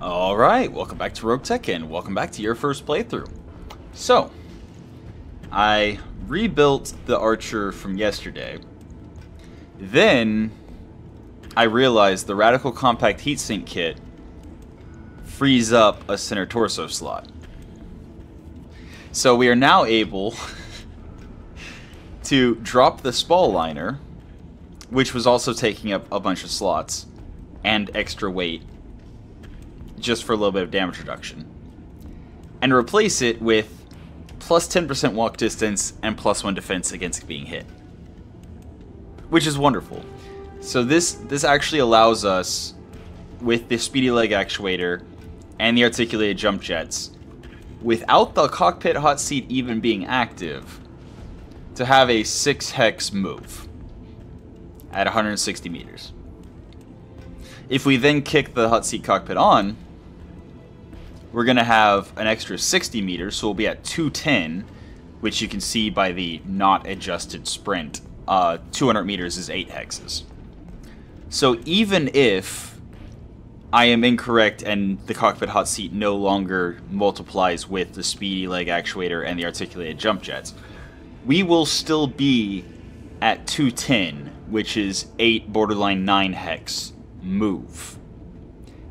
Alright, welcome back to Roguetech and welcome back to your first playthrough. So, I rebuilt the archer from yesterday. Then, I realized the Radical Compact Heatsink kit frees up a center torso slot. So we are now able to drop the Spall Liner, which was also taking up a bunch of slots and extra weight, just for a little bit of damage reduction, and replace it with plus 10% walk distance and plus 1 defense against being hit, which is wonderful. So this actually allows us, with the speedy leg actuator and the articulated jump jets, without the cockpit hot seat even being active, to have a 6 hex move at 160 meters. If we then kick the hot seat cockpit on, we're going to have an extra 60 meters, so we'll be at 210, which you can see by the not adjusted sprint. 200 meters is 8 hexes. So even if I am incorrect and the cockpit hot seat no longer multiplies with the speedy leg actuator and the articulated jump jets, we will still be at 210, which is 8 borderline 9 hex move.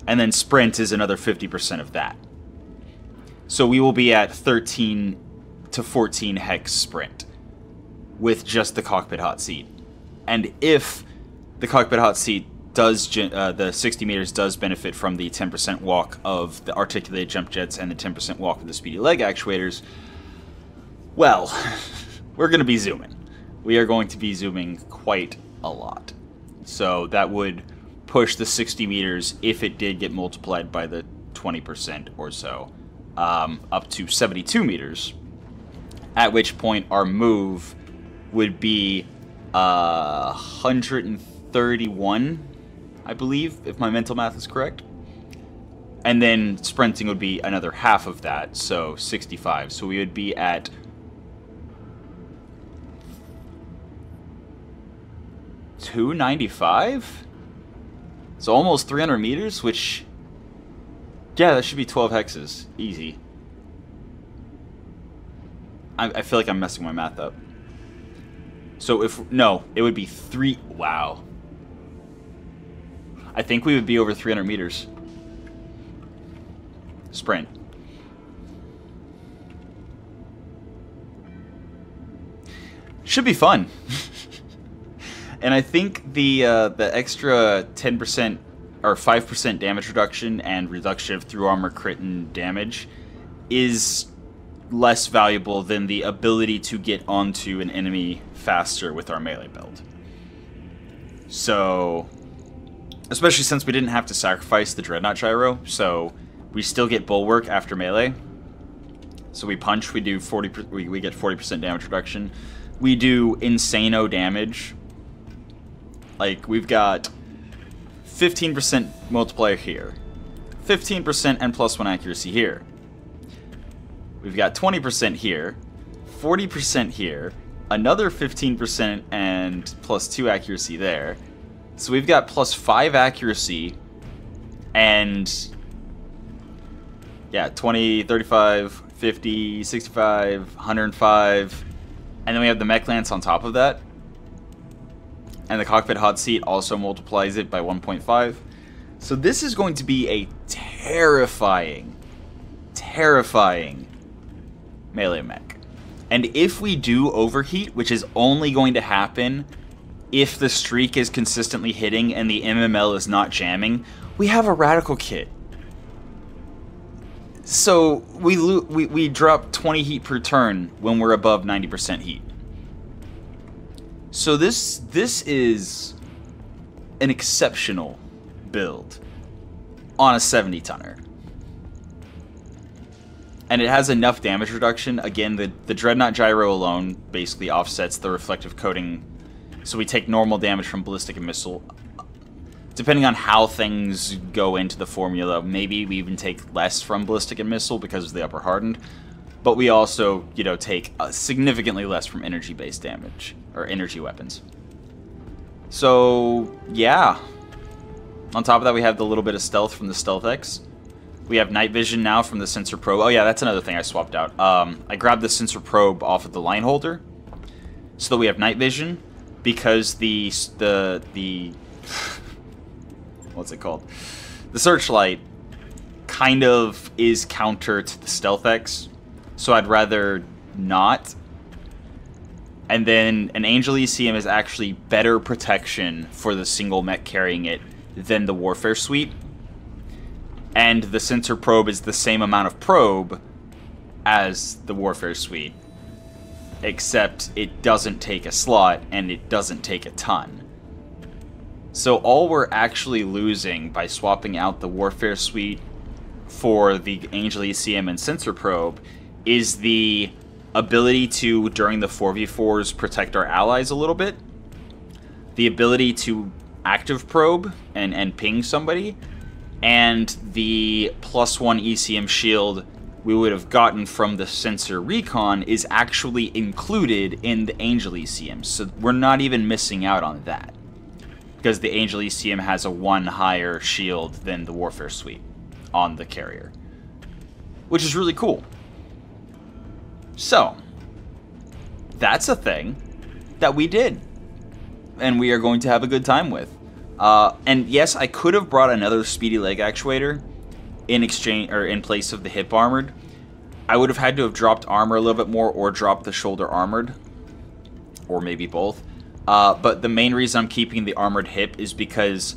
And then sprint is another 50% of that. So we will be at 13 to 14 hex sprint with just the cockpit hot seat. And if the cockpit hot seat does, the 60 meters does benefit from the 10% walk of the articulated jump jets and the 10% walk of the speedy leg actuators, well, we're going to be zooming. We are going to be zooming quite a lot. So that would push the 60 meters, if it did get multiplied by the 20% or so, up to 72 meters, at which point our move would be 131, I believe, if my mental math is correct. And then sprinting would be another half of that, so 65. So we would be at 295? So almost 300 meters, which, yeah, that should be 12 hexes. Easy. I feel like I'm messing my math up. So no, it would be 3, wow. I think we would be over 300 meters. Sprint. Should be fun. And I think the extra 10% or 5% damage reduction and reduction of through armor crit and damage is less valuable than the ability to get onto an enemy faster with our melee build. So, especially since we didn't have to sacrifice the Dreadnought Gyro, so we still get bulwark after melee. So we punch, we do 40, we get 40% damage reduction. We do insano damage. Like, we've got 15% multiplier here, 15% and plus 1 accuracy here. We've got 20% here, 40% here, another 15% and plus 2 accuracy there. So we've got plus 5 accuracy and, yeah, 20, 35, 50, 65, 105. And then we have the Mech Lance on top of that. And the cockpit hot seat also multiplies it by 1.5. So this is going to be a terrifying, terrifying melee mech. And if we do overheat, which is only going to happen if the streak is consistently hitting and the MML is not jamming, we have a radical kit. So we drop 20 heat per turn when we're above 90% heat. So this is an exceptional build on a 70-tonner. And it has enough damage reduction. Again, the Dreadnought Gyro alone basically offsets the reflective coating. So we take normal damage from ballistic and missile. Depending on how things go into the formula, maybe we even take less from ballistic and missile because of the upper hardened. But we also, you know, take significantly less from energy-based damage, or energy weapons. So, yeah. On top of that, we have the little bit of stealth from the Stealth X. We have night vision now from the sensor probe. Oh yeah, that's another thing I swapped out. I grabbed the sensor probe off of the line holder, so that we have night vision, because the what's it called? The searchlight kind of is counter to the Stealth X, so I'd rather not. And then an Angel ECM is actually better protection for the single mech carrying it than the Warfare Suite. And the sensor probe is the same amount of probe as the Warfare Suite, except it doesn't take a slot and it doesn't take a ton. So all we're actually losing by swapping out the Warfare Suite for the Angel ECM and sensor probe is the ability to, during the 4v4s, protect our allies a little bit, the ability to active probe and ping somebody, and the +1 ECM shield we would have gotten from the sensor recon is actually included in the Angel ECM, so we're not even missing out on that, because the Angel ECM has a 1 higher shield than the Warfare Suite on the carrier, which is really cool. So, that's a thing that we did, and we are going to have a good time with. And yes, I could have brought another speedy leg actuator in exchange, or in place of the hip armored. I would have had to have dropped armor a little bit more, or dropped the shoulder armored, or maybe both. But the main reason I'm keeping the armored hip is because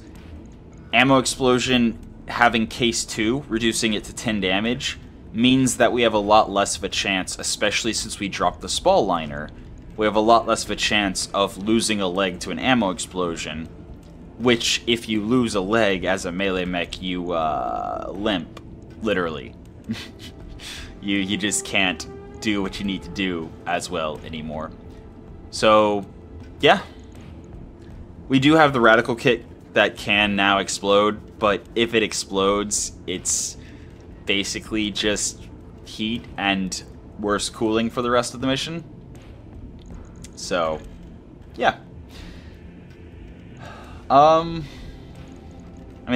ammo explosion, having case 2, reducing it to 10 damage, means that we have a lot less of a chance, especially since we dropped the spall liner, we have a lot less of a chance of losing a leg to an ammo explosion, which, if you lose a leg as a melee mech, you limp, literally. you just can't do what you need to do as well anymore. So, yeah. We do have the Radical Kit that can now explode, but if it explodes, it's basically just heat and worse cooling for the rest of the mission. So, yeah. I mean,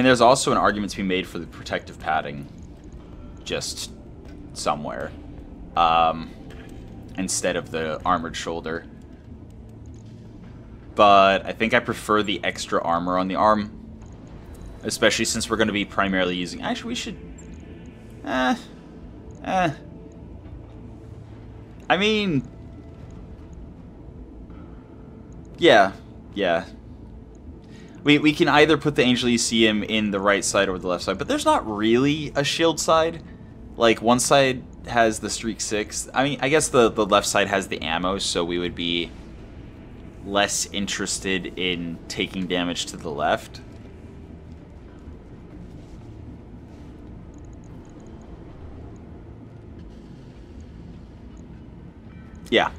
there's also an argument to be made for the protective padding just somewhere, instead of the armored shoulder. But I think I prefer the extra armor on the arm, especially since we're going to be primarily using... Actually, we should... I mean... Yeah. We can either put the Angel ECM in the right side or the left side, but there's not really a shield side. Like, one side has the Streak 6. I mean, I guess the left side has the ammo, so we would be less interested in taking damage to the left. Yeah.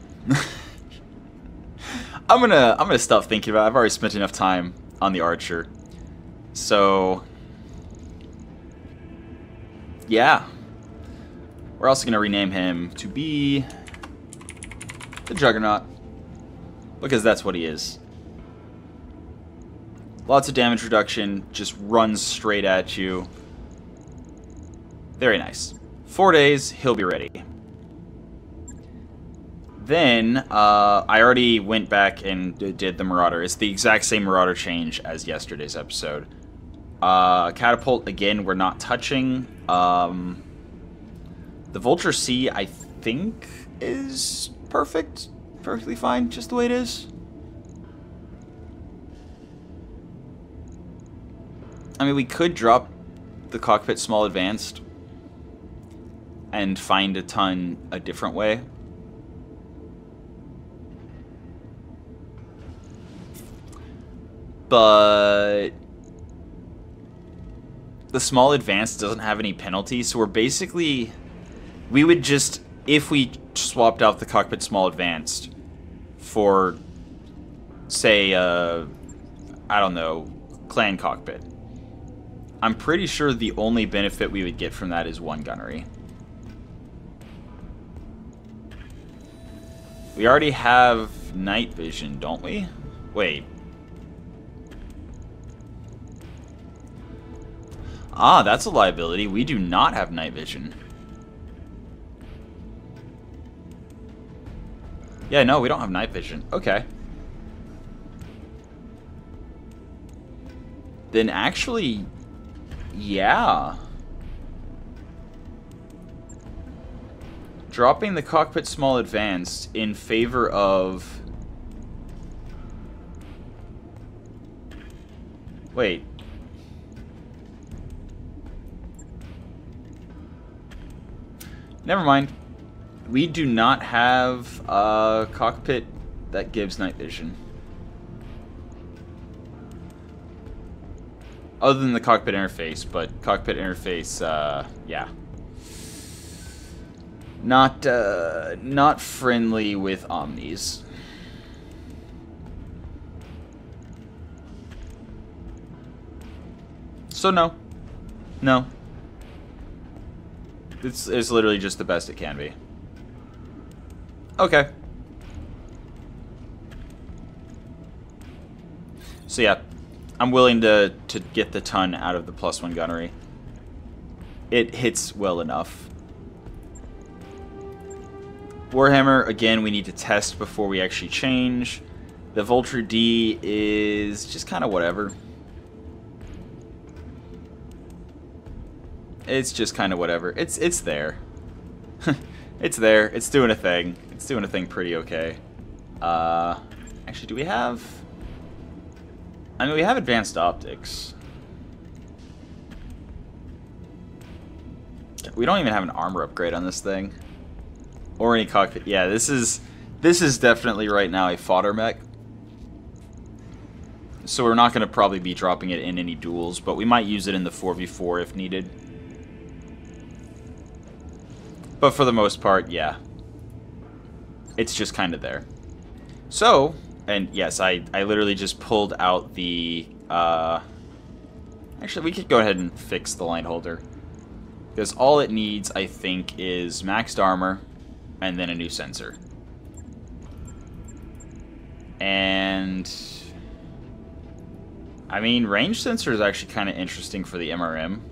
I'm gonna stop thinking about it. I've already spent enough time on the Archer. So, yeah. We're also going to rename him to be the Juggernaut, because that's what he is. Lots of damage reduction, just runs straight at you. Very nice. 4 days, he'll be ready. Then, I already went back and did the Marauder. It's the exact same Marauder change as yesterday's episode. Catapult, again, we're not touching. The Vulture C, I think, is perfect. Perfectly fine, just the way it is. I mean, we could drop the Cockpit Small Advanced and find a ton a different way. But the Small Advanced doesn't have any penalty, so we're basically... We would just, if we swapped out the Cockpit Small Advanced for, say, I don't know, Clan Cockpit, I'm pretty sure the only benefit we would get from that is 1 gunnery. We already have night vision, don't we? Wait. Ah, that's a liability. We do not have night vision. Yeah, no, we don't have night vision. Okay. Then actually, yeah. Dropping the cockpit small advanced in favor of... Wait. Never mind. We do not have a cockpit that gives night vision. Other than the cockpit interface, but cockpit interface, yeah. Not friendly with Omnis. So no. No. It's literally just the best it can be. Okay. So yeah, I'm willing to get the ton out of the +1 gunnery. It hits well enough. Warhammer, again, we need to test before we actually change. The Vulture D is just kind of whatever. It's just kind of whatever. It's there. It's there. It's doing a thing. It's doing a thing pretty okay. Actually, do we have... I mean, we have advanced optics. We don't even have an armor upgrade on this thing. Or any cockpit. Yeah, this is definitely right now a fodder mech. So we're not going to probably be dropping it in any duels, but we might use it in the 4v4 if needed. But for the most part, yeah. It's just kind of there. So, and yes, I literally just pulled out the... Actually, we could go ahead and fix the line holder. Because all it needs, I think, is maxed armor and then a new sensor. And... I mean, range sensor is actually kind of interesting for the MRM.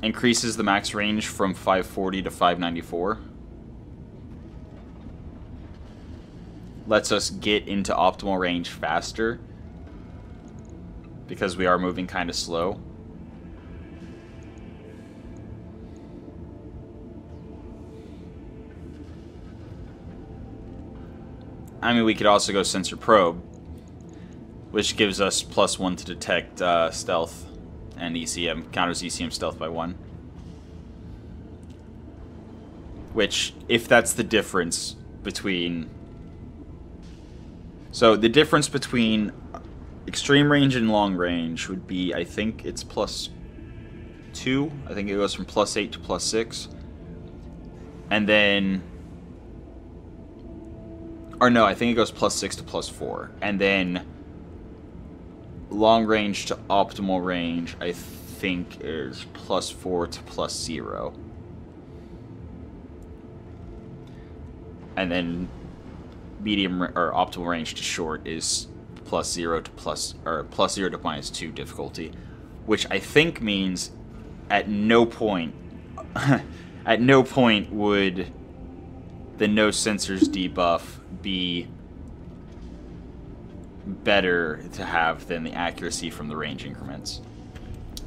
Increases the max range from 540 to 594. Lets us get into optimal range faster. Because we are moving kind of slow. I mean, we could also go sensor probe, which gives us +1 to detect stealth and ECM, counters ECM stealth by 1. Which, if that's the difference between... So, the difference between extreme range and long range would be, I think it's +2. I think it goes from +8 to +6. And then... Or no, I think it goes +6 to +4. And then... long range to optimal range, I think, is +4 to +0. And then medium or optimal range to short is +0 to +0 to -2 difficulty, which I think means at no point would the no sensors debuff be better to have than the accuracy from the range increments,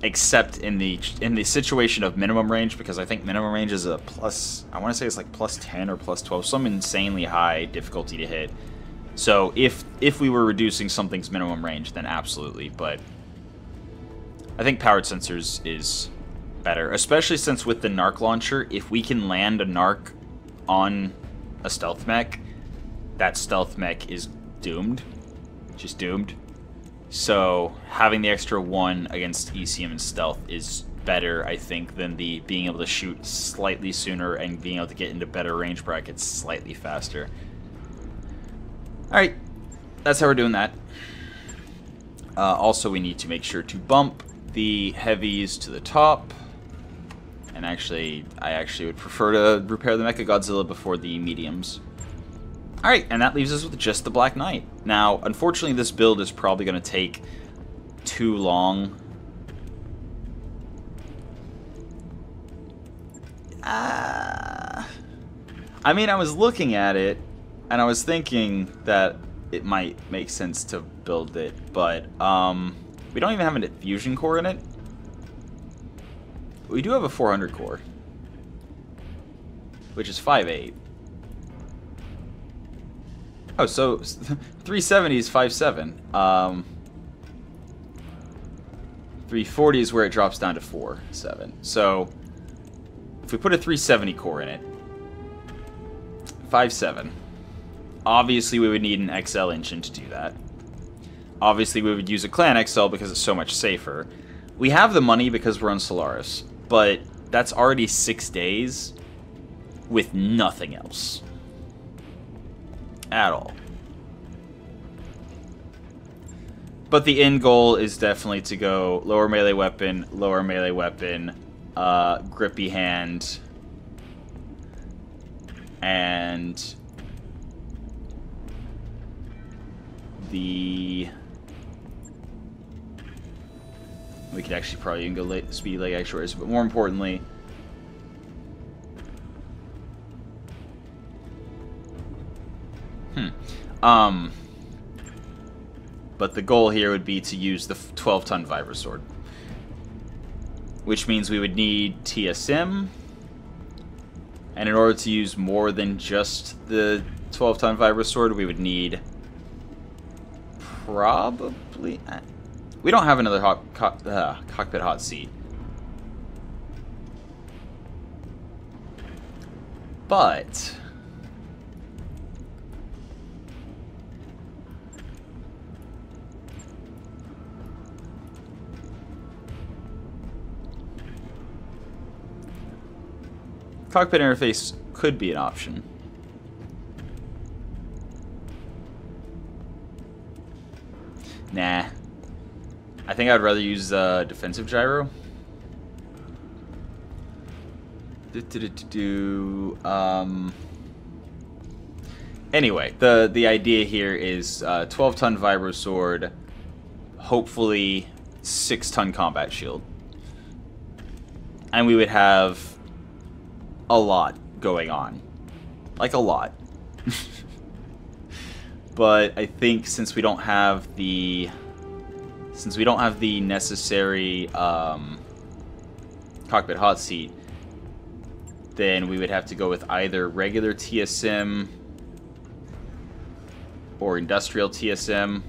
except in the situation of minimum range, because I think minimum range is a plus, I want to say it's like +10 or +12, some insanely high difficulty to hit. So if we were reducing something's minimum range, then absolutely, but I think powered sensors is better, especially since with the narc launcher, if we can land a narc on a stealth mech, that stealth mech is doomed. Just doomed. So having the extra 1 against ECM and stealth is better, I think, than the being able to shoot slightly sooner and being able to get into better range brackets slightly faster. Alright, that's how we're doing that. Also, we need to make sure to bump the heavies to the top. And actually, I actually would prefer to repair the Mechagodzilla before the mediums. Alright, and that leaves us with just the Black Knight. Now, unfortunately, this build is probably going to take too long I mean, I was looking at it, and I was thinking that it might make sense to build it, but we don't even have a fusion core in it. We do have a 400 core, which is 5.8. Oh, so 370 is 5.7. 340 is where it drops down to 4.7. So if we put a 370 core in it, 5.7. Obviously, we would need an XL engine to do that. Obviously, we would use a Clan XL because it's so much safer. We have the money because we're on Solaris, but that's already 6 days with nothing else at all. But the end goal is definitely to go lower melee weapon, grippy hand, and we could actually probably even go speed leg actuaries, but more importantly, but the goal here would be to use the 12-ton Vibra Sword, which means we would need TSM, and in order to use more than just the 12-ton Vibra Sword, we would need probably... We don't have another cockpit hot seat. But... cockpit interface could be an option. Nah. I think I'd rather use defensive gyro. Anyway, the idea here is 12-ton Vibro Sword, hopefully 6-ton combat shield. And we would have a lot going on. Like a lot. But I think since we don't have the necessary cockpit hot seat, then we would have to go with either regular TSM or industrial TSM.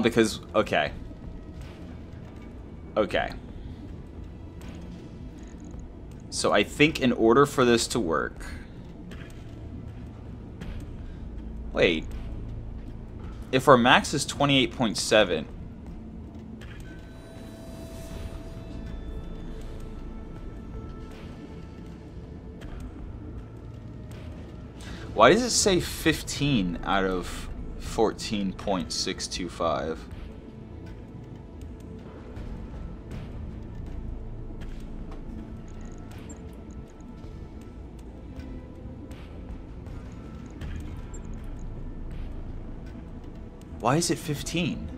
Because, okay. So I think in order for this to work... Wait. If our max is 28.7... Why does it say 15 out of 14.625? Why is it 15?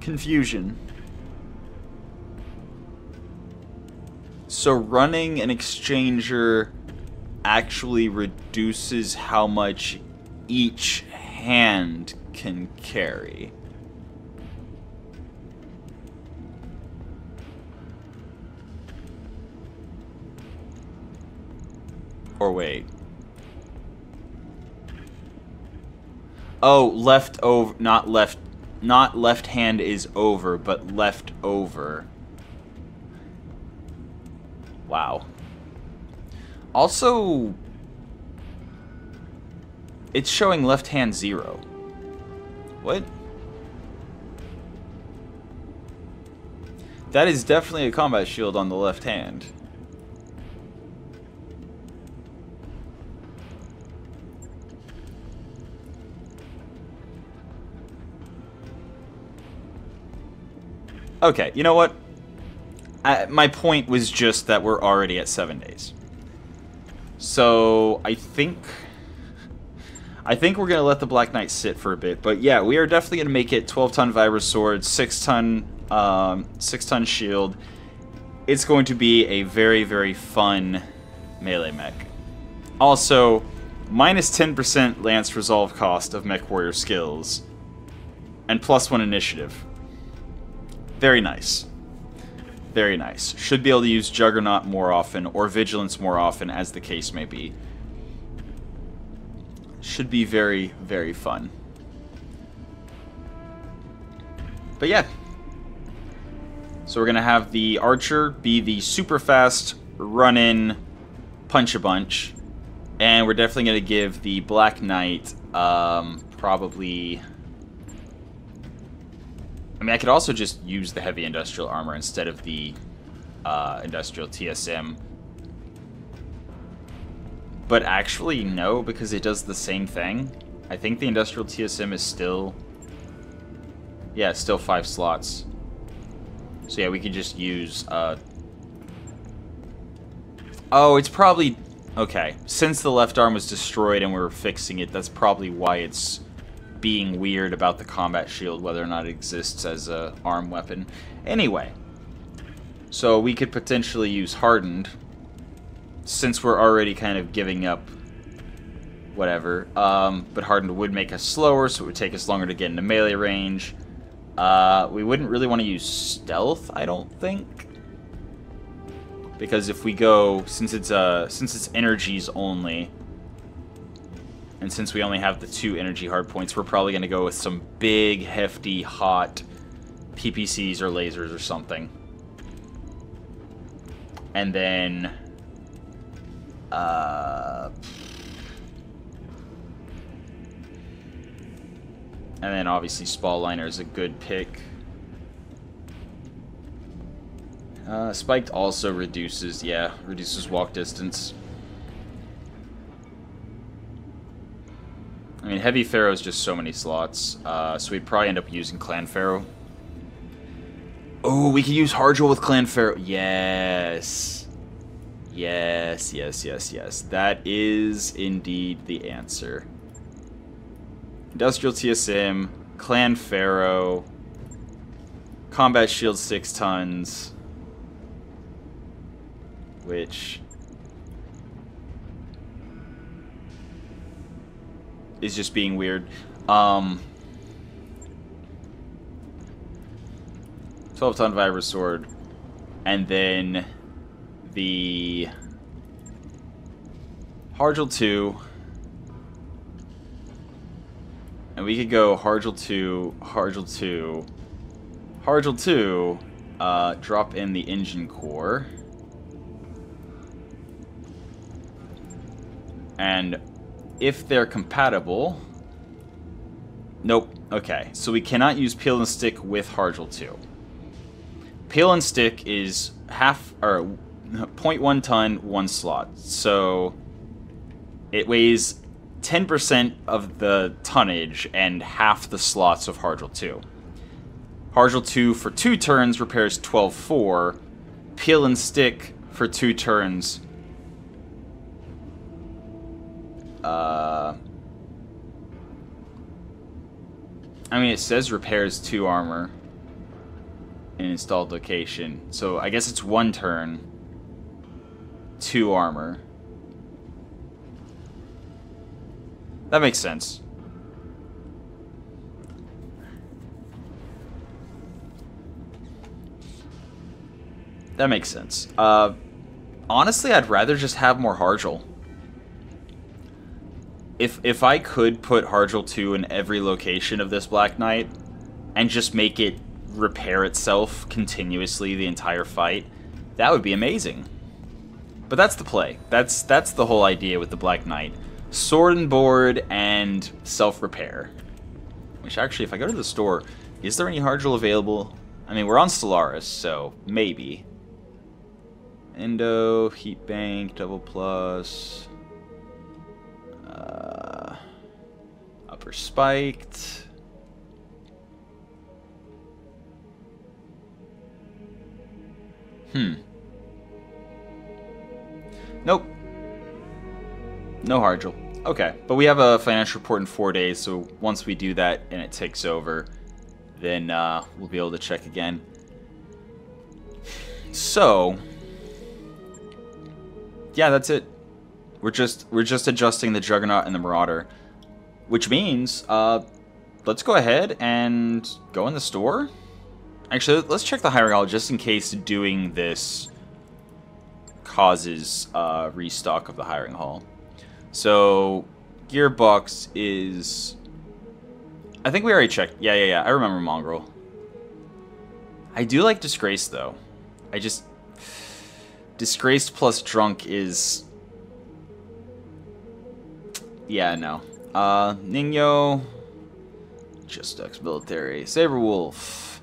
Confusion. So running an exchanger actually reduces how much each hand can carry. Or wait. Oh, left over, not left hand is over, but left over. Wow. Also, it's showing left hand 0. What? That is definitely a combat shield on the left hand. Okay, you know what? My point was just that we're already at 7 days. So, I think we're going to let the Black Knight sit for a bit. But yeah, we are definitely going to make it 12-ton Vibra Sword, 6-ton shield. It's going to be a very, very fun melee mech. Also, minus 10% Lance Resolve cost of Mechwarrior skills. And +1 initiative. Very nice. Very nice. Should be able to use Juggernaut more often, or Vigilance more often, as the case may be. Should be very, very fun. But yeah. So we're going to have the Archer be the super fast, run-in, punch-a-bunch. And we're definitely going to give the Black Knight, probably... I mean, I could also just use the heavy industrial armor instead of the industrial TSM. But actually, no, because it does the same thing. I think the industrial TSM is still... Yeah, it's still 5 slots. So yeah, we could just use... Oh, it's probably... Okay, since the left arm was destroyed and we were fixing it, that's probably why it's being weird about the combat shield, whether or not it exists as a arm weapon. Anyway, so we could potentially use Hardened, since we're already kind of giving up whatever. But Hardened would make us slower, so it would take us longer to get into melee range. We wouldn't really want to use Stealth, I don't think. Because if we go, since it's energies only, and since we only have the 2 energy hard points, we're probably going to go with some big, hefty, hot PPCs or lasers or something. And then... and then obviously Spaliner is a good pick. Spiked also reduces walk distance. I mean, Heavy Pharaoh is just so many slots, so we'd probably end up using Clan Pharaoh. Oh, we could use Hardjewel with Clan Pharaoh. Yes. Yes, yes, yes, yes. That is indeed the answer. Industrial TSM, Clan Pharaoh, Combat Shield 6 tons, which is just being weird. 12-ton Vibra Sword, and then the Harjel 2, and we could go Harjel 2, Harjel 2, Harjel 2, drop in the engine core, and if they're compatible... Nope. Okay, so we cannot use Peel and Stick with Harjel 2. Peel and Stick is 0.1 ton, 1 slot. So it weighs 10% of the tonnage and half the slots of Harjel 2. Harjel 2 for 2 turns repairs 12-4. Peel and Stick for 2 turns... I mean, it says repairs 2 armor in installed location. So I guess it's 1 turn, 2 armor. That makes sense. That makes sense. Honestly, I'd rather just have more Harjel. If I could put Harjel 2 in every location of this Black Knight and just make it repair itself continuously the entire fight, that would be amazing. But that's the play. That's the whole idea with the Black Knight. Sword and board and self-repair. Which actually, if I go to the store, is there any Harjel available? I mean, we're on Stellaris, so maybe. Endo, Heat Bank, Double Plus... upper spiked. Nope. No Harjal. Okay, but we have a financial report in 4 days, so once we do that and it takes over, then we'll be able to check again. So, yeah, that's it. We're just adjusting the Juggernaut and the Marauder, which means let's go ahead and go in the store. Actually, let's check the hiring hall just in case doing this causes restock of the hiring hall. So, Gearbox is... I think we already checked. Yeah. I remember Mongrel. I do like Disgraced, though. Disgraced plus Drunk is... Yeah, no. Nino... Just ex-military. Saberwolf.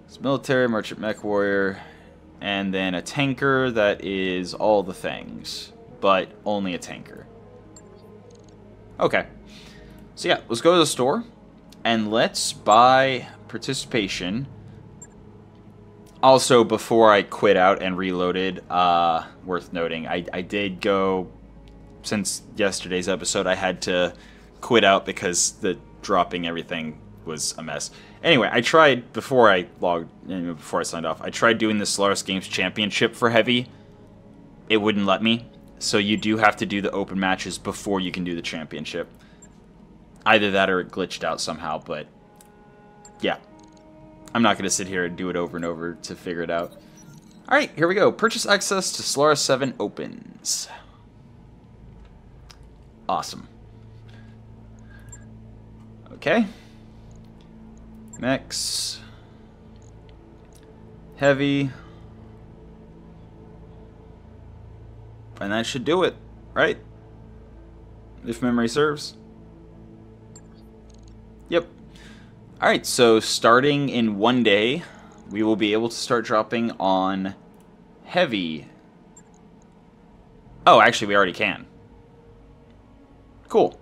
It's military, merchant Mechwarrior. And then a tanker that is all the things. But only a tanker. Okay. So yeah, let's go to the store. And let's buy participation. Also, before I quit out and reloaded, worth noting, I did go, since yesterday's episode, I had to quit out because the dropping everything was a mess. Anyway, I tried, before I signed off, I tried doing the Solaris Games Championship for Heavy. It wouldn't let me, so you do have to do the open matches before you can do the championship. Either that or it glitched out somehow, but yeah. I'm not going to sit here and do it over and over to figure it out. Alright, here we go. Purchase access to Solaris 7 opens. Awesome. Okay. Mechs. Heavy. And that should do it, right? If memory serves. Yep. Alright, so starting in 1 day, we will be able to start dropping on Heavy. Oh, actually, we already can. Cool.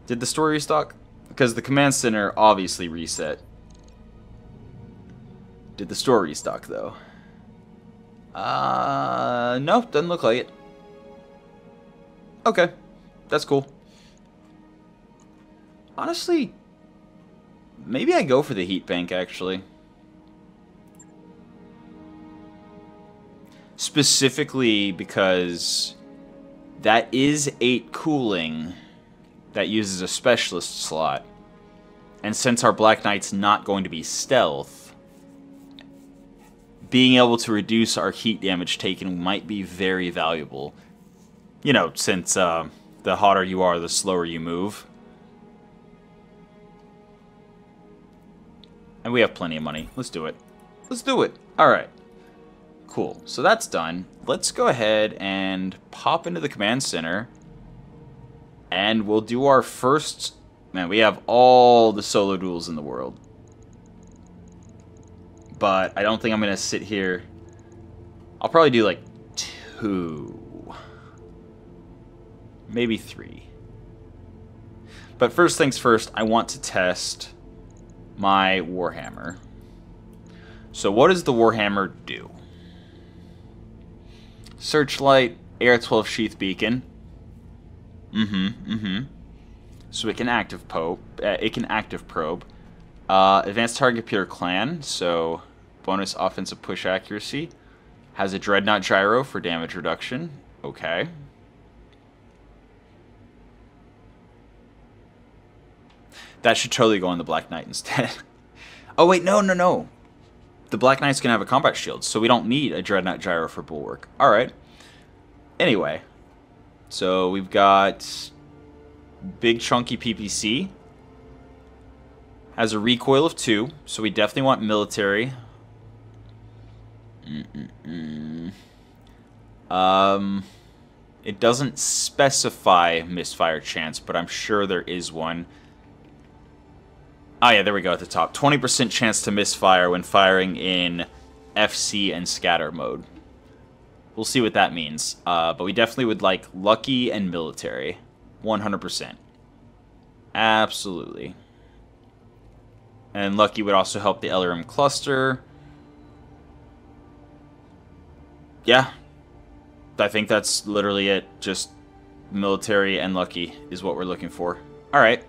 Did the store restock? Because the command center obviously reset. Did the store restock, though? Nope, doesn't look like it. Okay, that's cool. Honestly, maybe I go for the heat bank, actually. Specifically because that is 8 cooling that uses a specialist slot. And since our Black Knight's not going to be stealth, being able to reduce our heat damage taken might be very valuable. You know, since the hotter you are, the slower you move. And we have plenty of money. Let's do it. Let's do it. Alright. Cool. So that's done. Let's go ahead and pop into the command center. And we'll do our first... Man, we have all the solo duels in the world. But I don't think I'm going to sit here. I'll probably do like 2. Maybe 3. But first things first, I want to test my Warhammer. So what does the Warhammer do? Searchlight, AR-12 sheath beacon. So it can active probe. Advanced target computer clan, so bonus offensive push accuracy. Has a dreadnought gyro for damage reduction. Okay. That should totally go on the Black Knight instead. Oh wait, no. The Black Knight's gonna have a combat shield, so we don't need a dreadnought gyro for bulwark. Alright. Anyway. So we've got big chunky PPC. Has a recoil of 2, so we definitely want military. It doesn't specify misfire chance, but I'm sure there is one. Oh yeah, there we go at the top. 20% chance to misfire when firing in FC and scatter mode. We'll see what that means. But we definitely would like lucky and military. 100%. Absolutely. And lucky would also help the LRM cluster. Yeah. I think that's literally it. Just military and lucky is what we're looking for. Alright.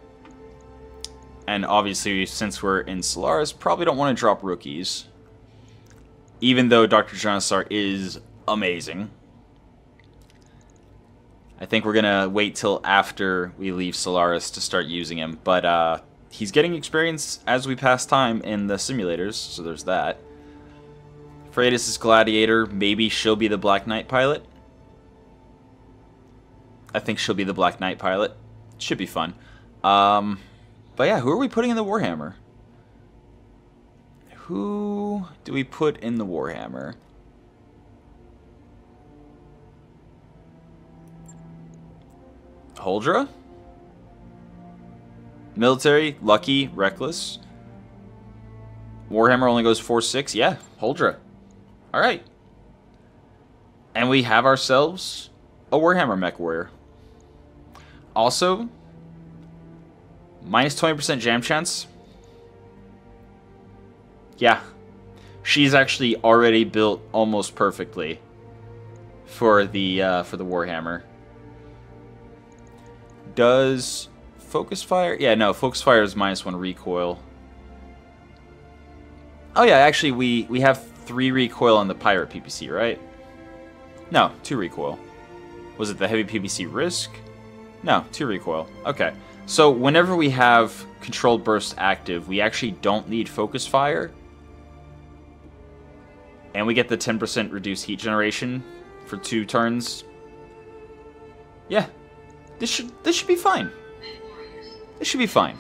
And obviously, since we're in Solaris, probably don't want to drop rookies. Even though Dr. Janissar is amazing. I think we're going to wait till after we leave Solaris to start using him. But he's getting experience as we pass time in the simulators, so there's that. Freitas is Gladiator. Maybe she'll be the Black Knight pilot. I think she'll be the Black Knight pilot. Should be fun. But yeah, who are we putting in the Warhammer? Who do we put in the Warhammer? Huldra? Military, lucky, reckless. Warhammer only goes 4/6. Yeah, Huldra. Alright. And we have ourselves a Warhammer Mechwarrior. Also, minus 20% jam chance. Yeah. She's actually already built almost perfectly for the Warhammer. Does focus fire? Yeah, no, focus fire is -1 recoil. Oh yeah, actually we have 3 recoil on the pirate PPC, right? No, 2 recoil. Was it the heavy PPC risk? No, 2 recoil. Okay. So whenever we have controlled burst active, we actually don't need focus fire. And we get the 10% reduced heat generation for 2 turns. Yeah. This should be fine. This should be fine.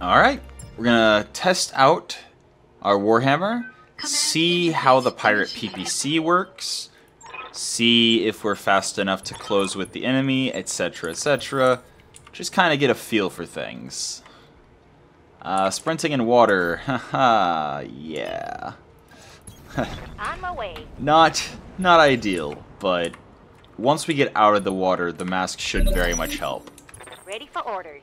Alright. We're gonna test out our Warhammer. See how the pirate PPC works. See if we're fast enough to close with the enemy, etc., etc. Just kind of get a feel for things. Sprinting in water. Haha, yeah. On my way. Not ideal, but once we get out of the water, the mask should very much help. Ready for orders.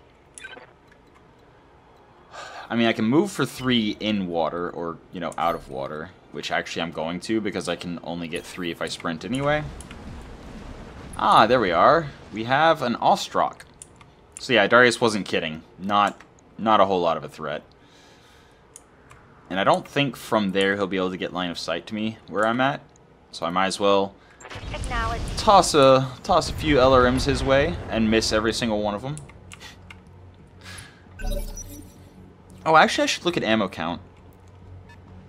I mean, I can move for 3 in water, or, you know, out of water, which actually I'm going to, because I can only get 3 if I sprint anyway. Ah, there we are. We have an Ostrak. So yeah, Darius wasn't kidding. Not a whole lot of a threat. And I don't think from there he'll be able to get line of sight to me where I'm at. So I might as well toss a few LRMs his way and miss every single one of them. Oh, actually I should look at ammo count.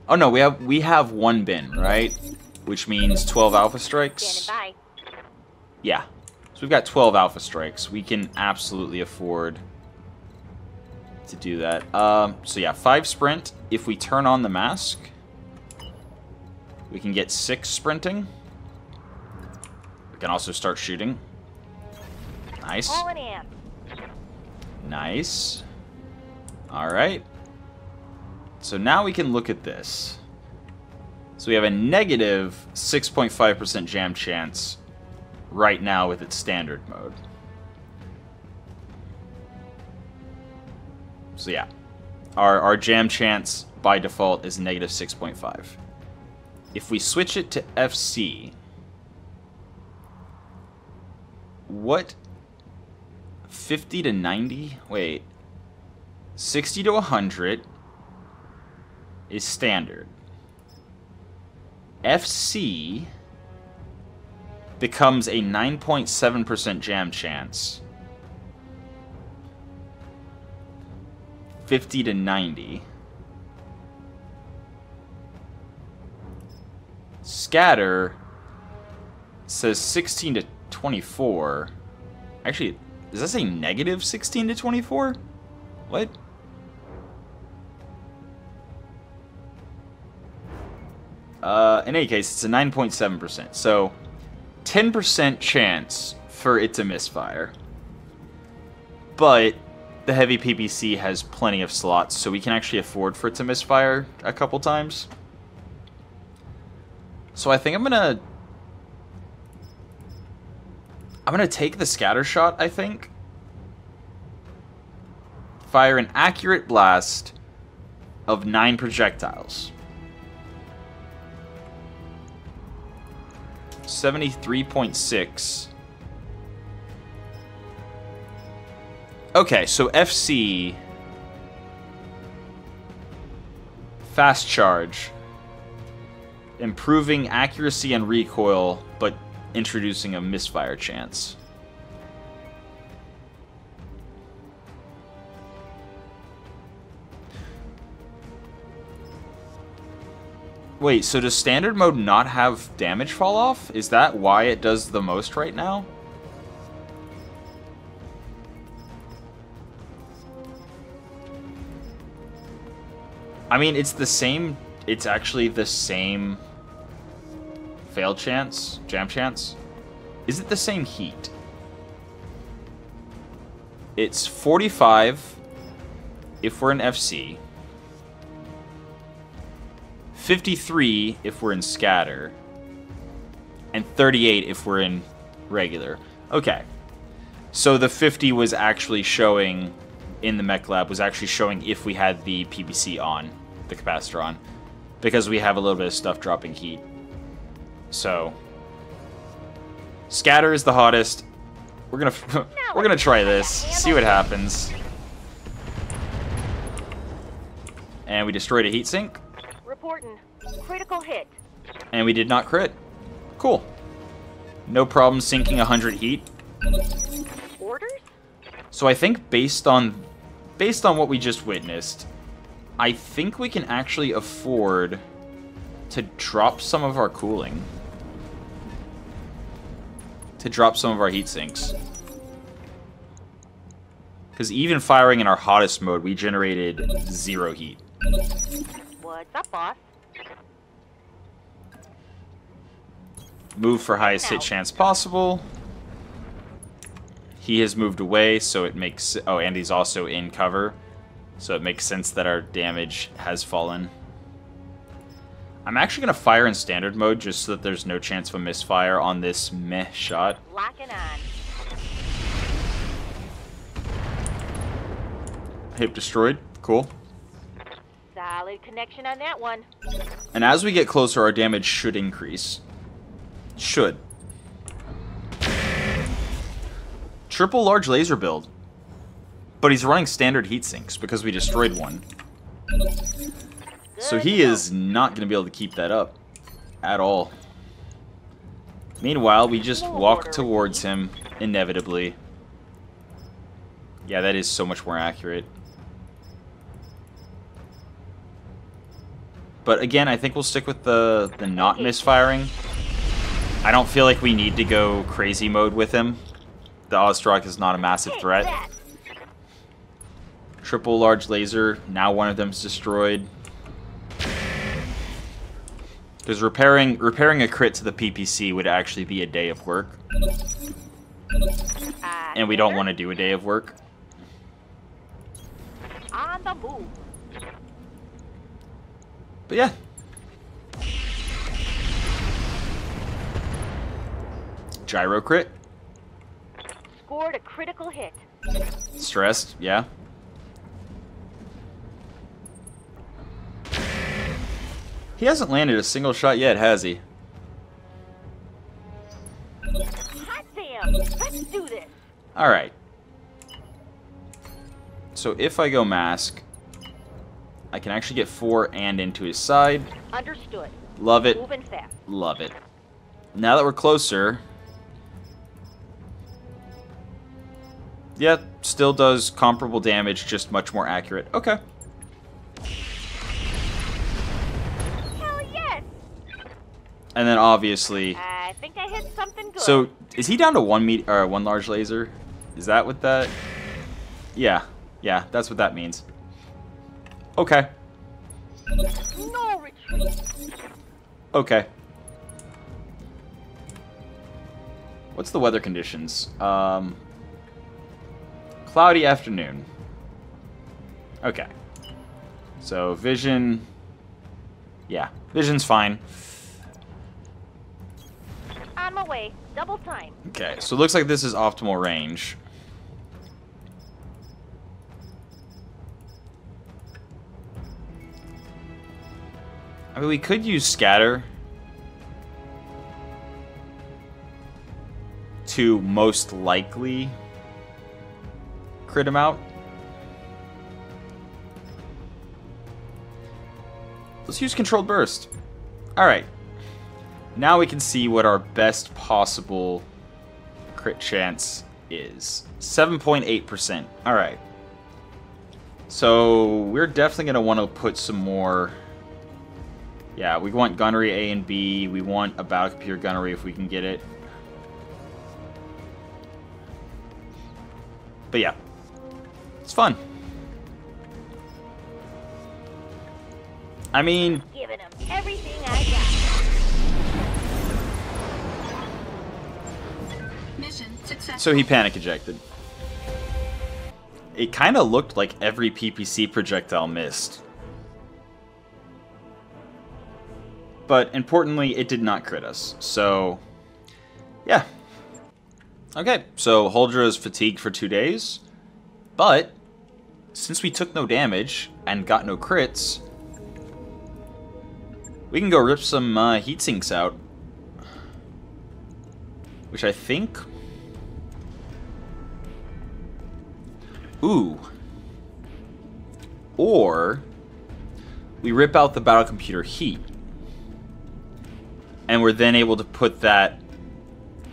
Oh no, we have 1 bin, right? Which means 12 alpha strikes. Yeah. So we've got 12 alpha strikes. We can absolutely afford to do that. So yeah, 5 sprint. If we turn on the mask, we can get 6 sprinting. We can also start shooting. Nice. Nice. Alright. So now we can look at this. So we have a negative 6.5% jam chance right now with its standard mode. So yeah, our jam chance by default is negative 6.5. If we switch it to FC, what? 50 to 90? Wait. 60 to 100 is standard. FC becomes a 9.7% jam chance. 50 to 90. Scatter says 16 to 24. Actually, does that say negative 16 to 24? What? In any case, it's a 9.7%. So, 10% chance for it to misfire. But the heavy PPC has plenty of slots, so we can actually afford for it to misfire a couple times. So I think I'm gonna take the scatter shot, I think. Fire an accurate blast of 9 projectiles. 73.6. Okay, so FC... Fast charge. Improving accuracy and recoil, but introducing a misfire chance. Wait, so does standard mode not have damage fall off? Is that why it does the most right now? I mean, it's the same... It's actually the same... fail chance? Jam chance? Is it the same heat? It's 45 if we're in FC. 53 if we're in scatter. And 38 if we're in regular. Okay. So the 50 was actually showing in the mech lab, was actually showing if we had the PPC on, the capacitor on. Because we have a little bit of stuff dropping heat. So scatter is the hottest. We're gonna try this, see what happens. And we destroyed a heat sink. Reporting. Critical hit. And we did not crit. Cool. No problem sinking 100 heat. Orders? So I think based on what we just witnessed, I think we can actually afford to drop some of our cooling. To drop some of our heat sinks. Because even firing in our hottest mode, we generated 0 heat. What's up, boss? Move for highest hit chance possible. He has moved away, so it makes... Oh, and he's also in cover. So it makes sense that our damage has fallen. I'm actually going to fire in standard mode just so that there's no chance of a misfire on this meh shot. Locking on. Hip destroyed. Cool. Solid connection on that one. And as we get closer, our damage should increase. Should. Triple large laser build. But he's running standard heat sinks because we destroyed one. So he is not going to be able to keep that up at all. Meanwhile, we just walk towards him inevitably. Yeah, that is so much more accurate. But again, I think we'll stick with the not misfiring. I don't feel like we need to go crazy mode with him. The Ozrock is not a massive threat. Triple large laser. Now one of them's destroyed. Because repairing a crit to the PPC would actually be a day of work. And we don't want to do a day of work. On the move. But yeah. Gyro crit. Scored a critical hit. Stressed, yeah. He hasn't landed a single shot yet, has he? Hot damn! Let's do this. Alright. So if I go mask, I can actually get 4 and into his side. Understood. Love it. Moving fast. Love it. Now that we're closer... Yeah, still does comparable damage, just much more accurate. Okay. Hell yes! And then obviously... I think I hit something good. So, is he down to one large laser? Is that what that... Yeah. Yeah, that's what that means. Okay. No retreat. Okay. What's the weather conditions? Cloudy afternoon. Okay. So, vision... Yeah, vision's fine. On my way. Double time. Okay, so it looks like this is optimal range. I mean, we could use scatter. to most likely crit him out. Let's use Controlled Burst. Alright. Now we can see what our best possible crit chance is. 7.8%. Alright. So, we're definitely going to want to put some more... Yeah, we want gunnery A and B. We want a battle computer gunnery if we can get it. But yeah. It's fun. I mean... Giving him everything I got. Mission successful. So he panic ejected. It kind of looked like every PPC projectile missed. But importantly, it did not crit us. So, yeah. Okay, so Huldra is fatigued for 2 days. But, since we took no damage and got no crits, we can go rip some heat sinks out. Which I think... Ooh. Or, we rip out the battle computer heat. And we're then able to put that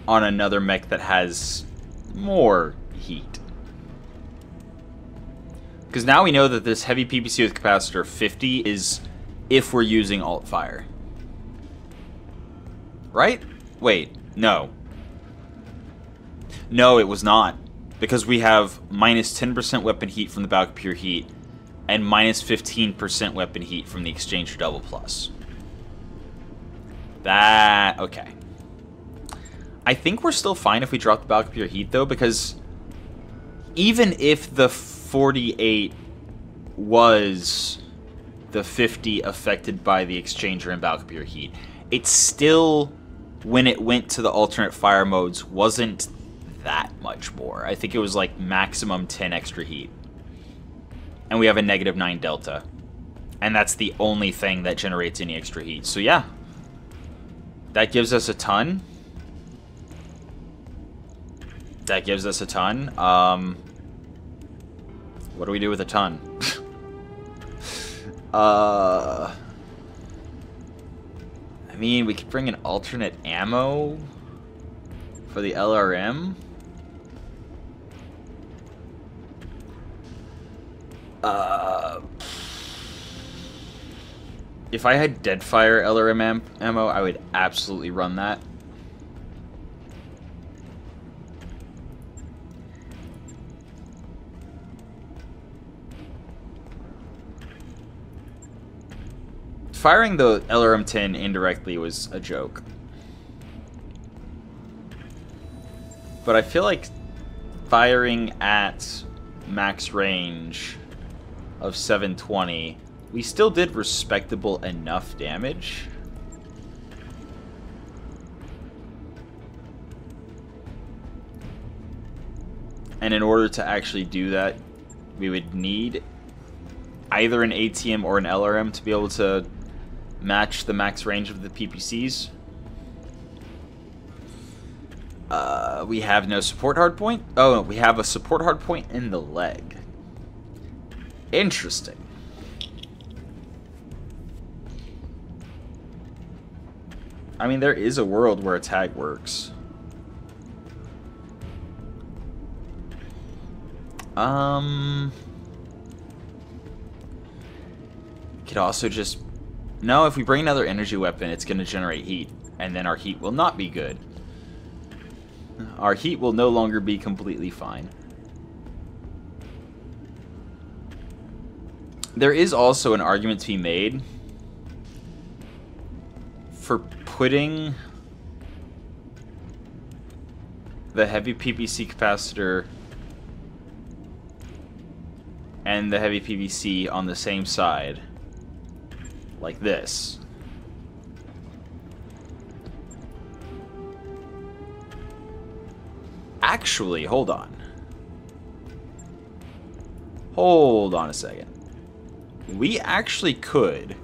on another mech that has more heat. Because now we know that this heavy PPC with capacitor 50 is if we're using alt fire. Right? Wait, no. No, it was not. Because we have minus 10% weapon heat from the battle computer heat and minus 15% weapon heat from the exchanger double plus. That... okay. I think we're still fine if we drop the battle computer heat, though, because even if the 48 was the 50 affected by the exchanger and battle computer heat, it still, when it went to the alternate fire modes, wasn't that much more. I think it was like maximum 10 extra heat. And we have a negative 9 delta. And that's the only thing that generates any extra heat. So yeah. That gives us a ton. That gives us a ton. What do we do with a ton? I mean, we could bring an alternate ammo for the LRM. If I had Deadfire LRM ammo, I would absolutely run that. Firing the LRM-10 indirectly was a joke. But I feel like firing at max range of 720, we still did respectable enough damage. And in order to actually do that, we would need either an ATM or an LRM to be able to match the max range of the PPCs. We have no support hardpoint. Oh, we have a support hardpoint in the leg. Interesting. I mean, there is a world where a tag works. Could also just... No, if we bring another energy weapon, it's going to generate heat. And then our heat will not be good. Our heat will no longer be completely fine. There is also an argument to be made for putting the heavy PPC capacitor and the heavy PVC on the same side, like this. Actually, hold on. Hold on a second. We actually could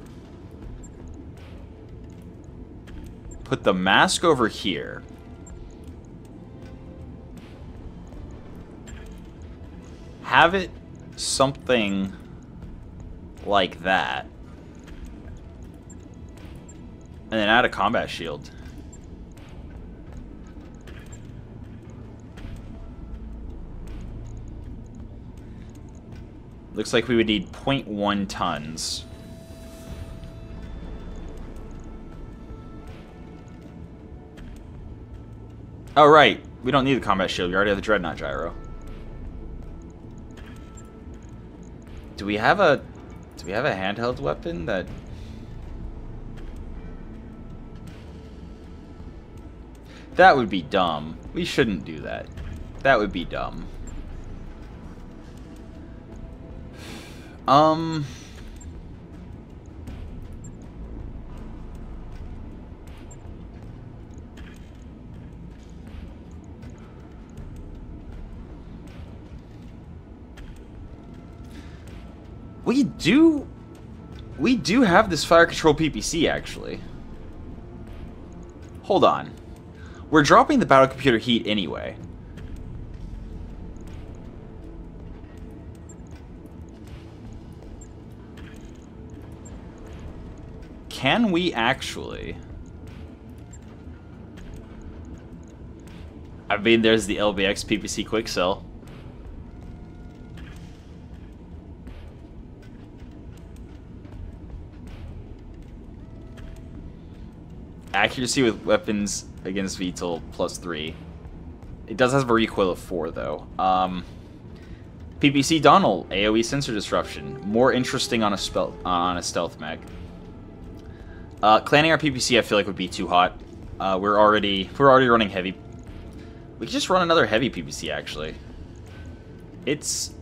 put the mask over here have it something like that. And then add a combat shield. Looks like we would need 0.1 tons. Oh, right. We don't need the combat shield. We already have the Dreadnought Gyro. Do we have a handheld weapon that... That would be dumb. We shouldn't do that. That would be dumb. We do have this fire control PPC, actually. Hold on. We're dropping the battle computer heat anyway. Can we actually... I mean, there's the LBX PPC quick sell. Accuracy with weapons against VTOL +3. It does have a recoil of 4, though. PPC Donald, AoE sensor disruption. More interesting on a stealth mech. Clanning our PPC, I feel like, would be too hot. We're already running heavy. We could just run another heavy PPC, actually. It's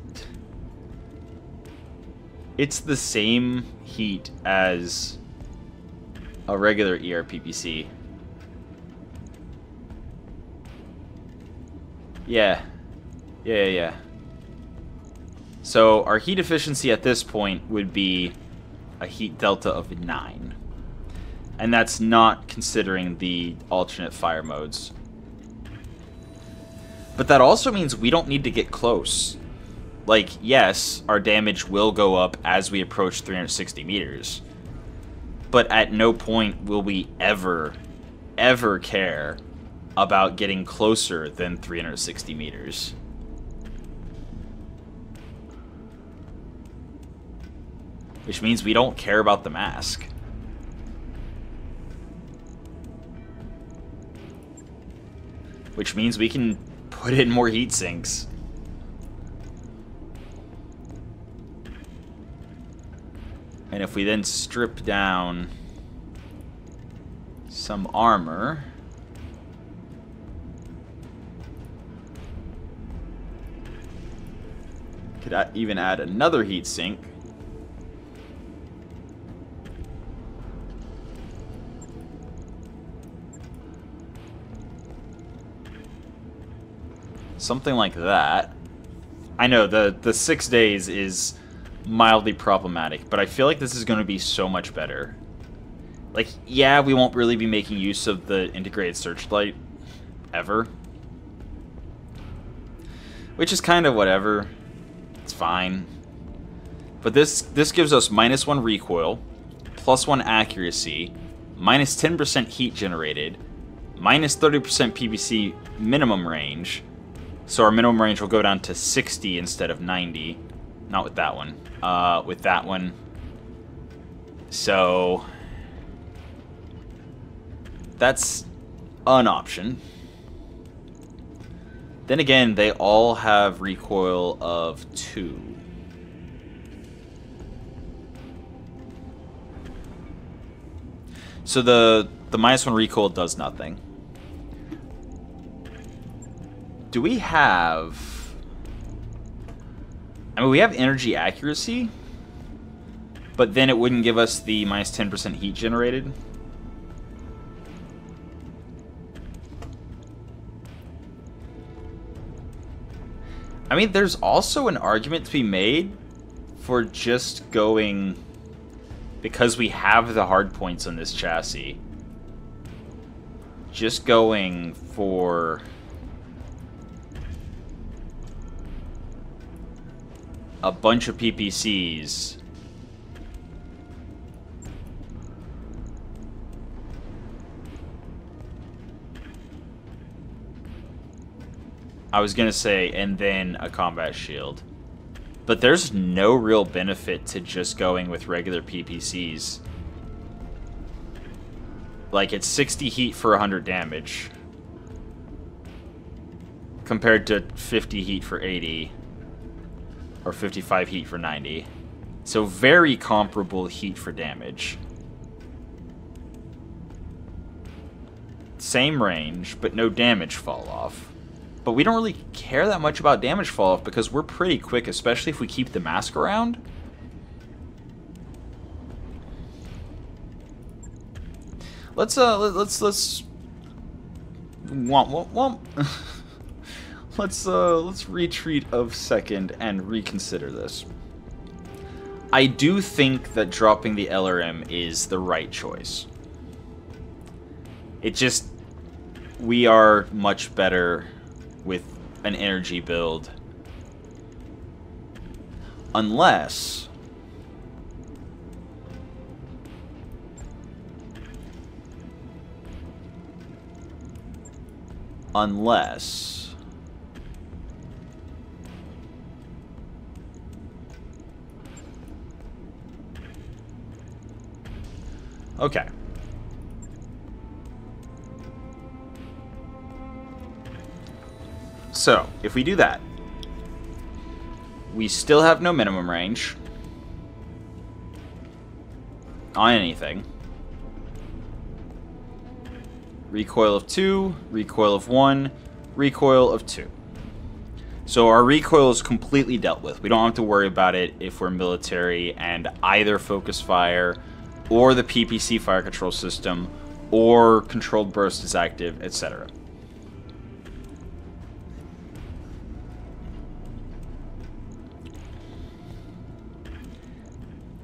the same heat as a regular ER PPC. Yeah. So our heat efficiency at this point would be a heat delta of 9. And that's not considering the alternate fire modes. But that also means we don't need to get close. Like, yes, our damage will go up as we approach 360 meters. But at no point will we ever care about getting closer than 360 meters. Which means we don't care about the mask. Which means we can put in more heat sinks. And if we then strip down some armor, could even add another heat sink. Something like that. I know the 6 days is mildly problematic, but I feel like this is going to be so much better. Like, yeah, we won't really be making use of the integrated searchlight ever, which is kind of whatever. It's fine. But this gives us -1 recoil, +1 accuracy, -10% heat generated, -30% PPC minimum range. So our minimum range will go down to 60 instead of 90. Not with that one. With that one. So that's an option. Then again, they all have recoil of 2. So the -1 recoil does nothing. Do we have... I mean, we have energy accuracy, but then it wouldn't give us the -10% heat generated. I mean, there's also an argument to be made for just going... Because we have the hard points on this chassis. Just going for... a bunch of PPCs. I was gonna say, and then a combat shield. But there's no real benefit to just going with regular PPCs. Like, it's 60 heat for 100 damage. Compared to 50 heat for 80. Or 55 heat for 90. So very comparable heat for damage. Same range, but no damage fall off. But we don't really care that much about damage fall off because we're pretty quick, especially if we keep the mask around. Let's retreat a second and reconsider this. I do think that dropping the LRM is the right choice. It just, we are much better with an energy build. Unless okay. So, if we do that, we still have no minimum range on anything. Recoil of 2, recoil of 1, recoil of 2. So our recoil is completely dealt with. We don't have to worry about it if we're military and either focus fire or the PPC fire control system or controlled burst is active, etc.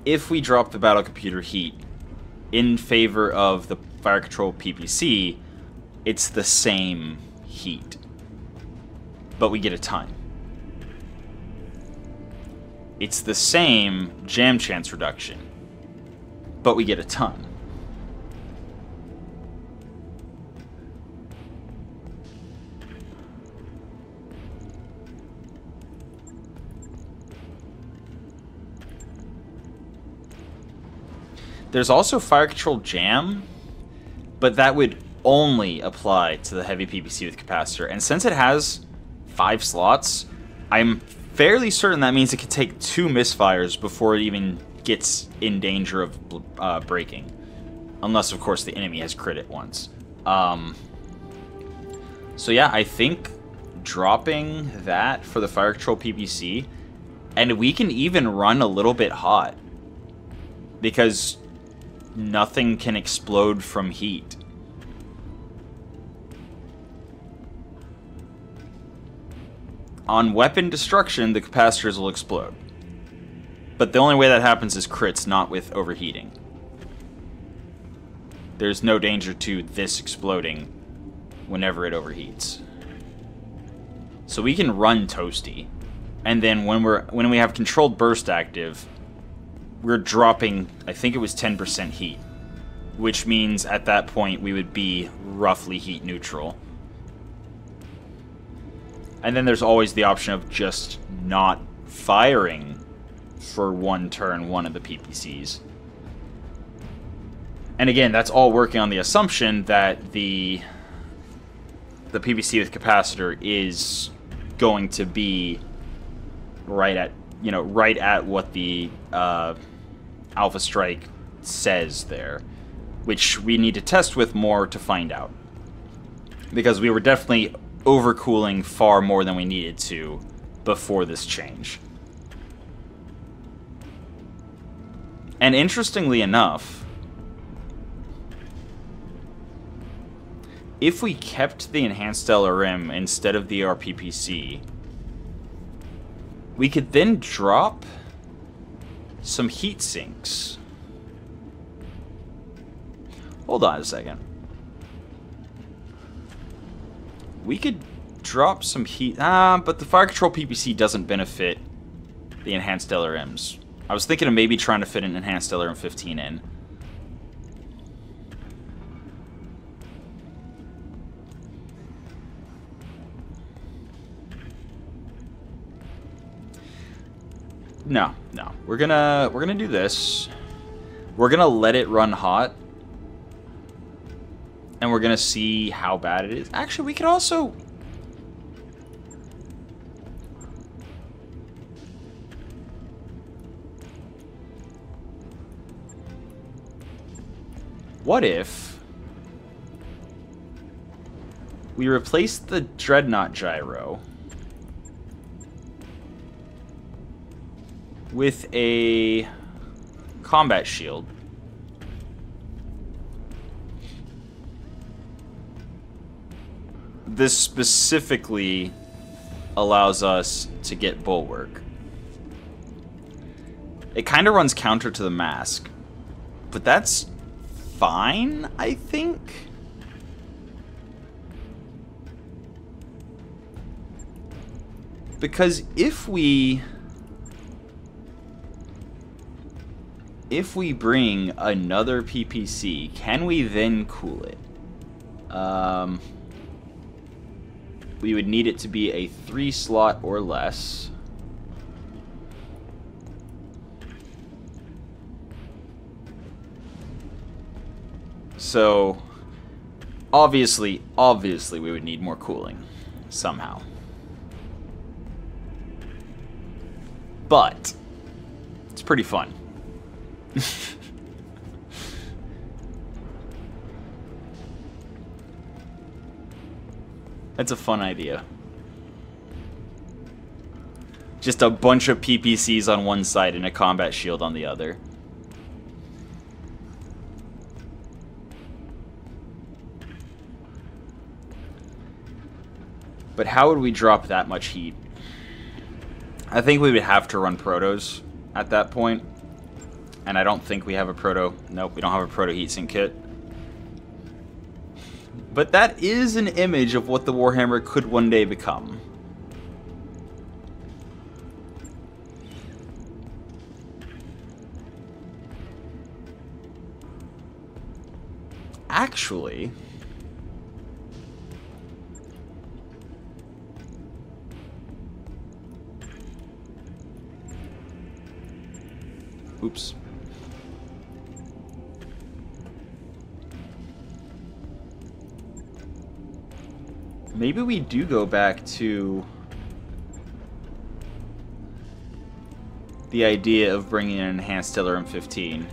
If we drop the battle computer heat in favor of the fire control PPC, it's the same heat, but we get a ton. It's the same jam chance reduction, but we get a ton. There's also fire control jam, but that would only apply to the heavy PPC with capacitor. And since it has 5 slots, I'm fairly certain that means it could take 2 misfires before it even gets in danger of breaking. Unless, of course, the enemy has crit it once. So yeah, I think dropping that for the fire control PPC, and we can even run a little bit hot. Because nothing can explode from heat. On weapon destruction, the capacitors will explode. But the only way that happens is crits, not with overheating. There's no danger to this exploding whenever it overheats. So we can run toasty. And then when we have controlled burst active, we're dropping, I think it was 10% heat, which means at that point we would be roughly heat neutral. And then there's always the option of just not firing for one turn one of the PPCs. And again, that's all working on the assumption that the PPC with capacitor is going to be right at what the Alpha Strike says there, which we need to test with more to find out. Because we were definitely overcooling far more than we needed to before this change. And interestingly enough, if we kept the enhanced LRM instead of the RPPC, we could then drop some heat sinks. Hold on a second. We could drop some heat. But the fire control PPC doesn't benefit the enhanced LRMs. I was thinking of maybe trying to fit an enhanced LRM 15 in. No. We're gonna do this. We're gonna let it run hot. And we're gonna see how bad it is. Actually, we could also... What if we replace the Dreadnought gyro with a combat shield? This specifically allows us to get Bulwark. It kind of runs counter to the mask, but that's fine, I think. Because if we bring another PPC, can we then cool it? We would need it to be a 3-slot or less. So, obviously, we would need more cooling, somehow. But, it's pretty fun. That's a fun idea. Just a bunch of PPCs on one side and a combat shield on the other. But how would we drop that much heat? I think we would have to run protos at that point. And I don't think we have a proto... Nope, we don't have a proto heatsink kit. But that is an image of what the Warhammer could one day become. Actually... Oops. Maybe we do go back to the idea of bringing an enhanced LRM 15.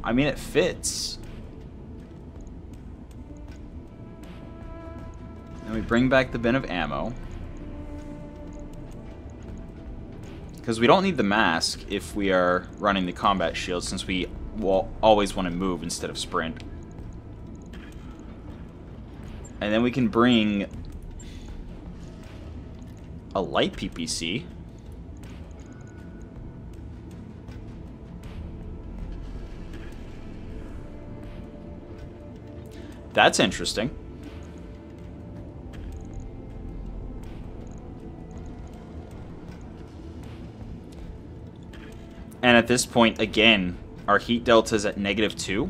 I mean, it fits. And we bring back the bin of ammo. Because we don't need the mask if we are running the combat shield, since we will always want to move instead of sprint. And then we can bring a light PPC. That's interesting. And at this point, again, our heat delta is at -2.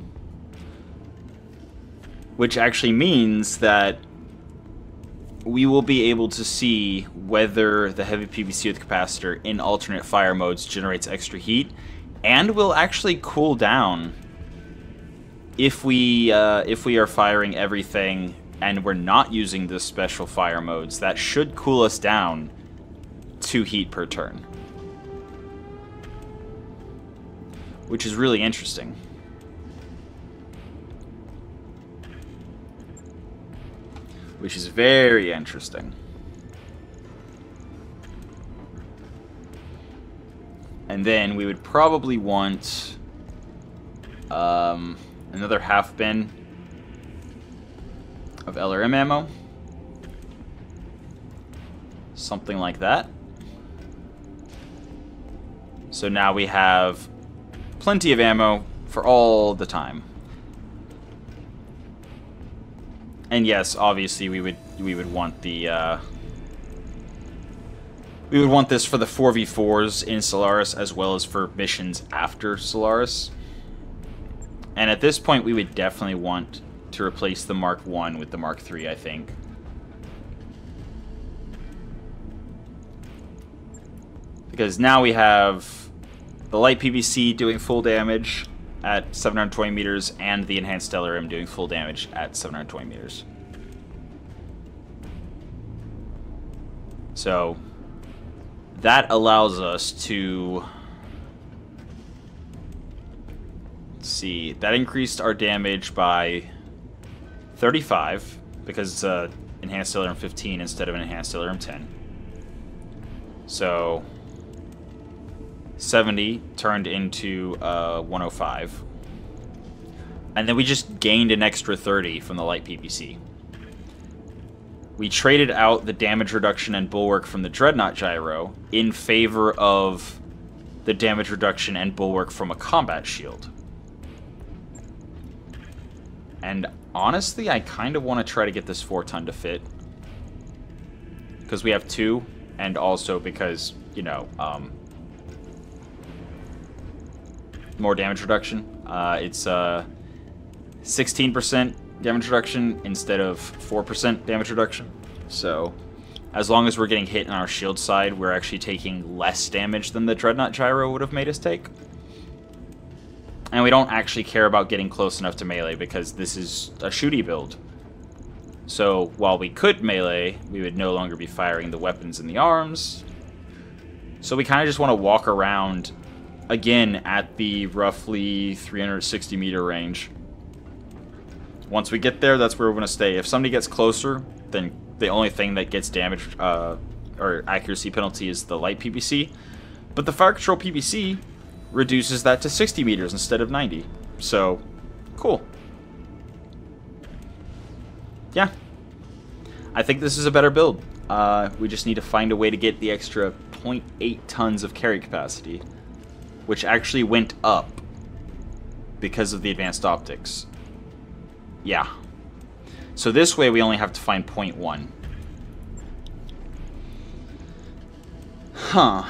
Which actually means that we will be able to see whether the heavy PVC with capacitor in alternate fire modes generates extra heat, and will actually cool down if we are firing everything and we're not using the special fire modes. That should cool us down 2 heat per turn, which is really interesting. Which is very interesting. And then we would probably want another half bin of LRM ammo. Something like that. So now we have plenty of ammo for all the time. And yes, obviously we would want the we would want this for the 4v4s in Solaris as well as for missions after Solaris. And at this point we would definitely want to replace the Mark 1 with the Mark 3, I think. Because now we have the light PVC doing full damage at 720 meters and the enhanced Stellarium doing full damage at 720 meters. So that allows us to, let's see, that increased our damage by 35 because it's a enhanced Stellarium 15 instead of an enhanced Stellarium 10. So 70 turned into 105. And then we just gained an extra 30 from the light PPC. We traded out the damage reduction and bulwark from the Dreadnought Gyro in favor of the damage reduction and bulwark from a combat shield. And honestly, I kind of want to try to get this 4-ton to fit. Because we have 2, and also because, you know, more damage reduction. It's 16% damage reduction instead of 4% damage reduction. So, as long as we're getting hit on our shield side, we're actually taking less damage than the Dreadnought Gyro would have made us take. And we don't actually care about getting close enough to melee because this is a shooty build. So, while we could melee, we would no longer be firing the weapons and the arms. So we kind of just want to walk around again at the roughly 360 meter range. Once we get there, that's where we're going to stay. If somebody gets closer, then the only thing that gets damage or accuracy penalty is the light PPC. But the fire control PPC reduces that to 60 meters instead of 90. So, cool. Yeah. I think this is a better build. We just need to find a way to get the extra 0.8 tons of carry capacity, which actually went up because of the advanced optics. Yeah. So this way we only have to find 0.1. Huh.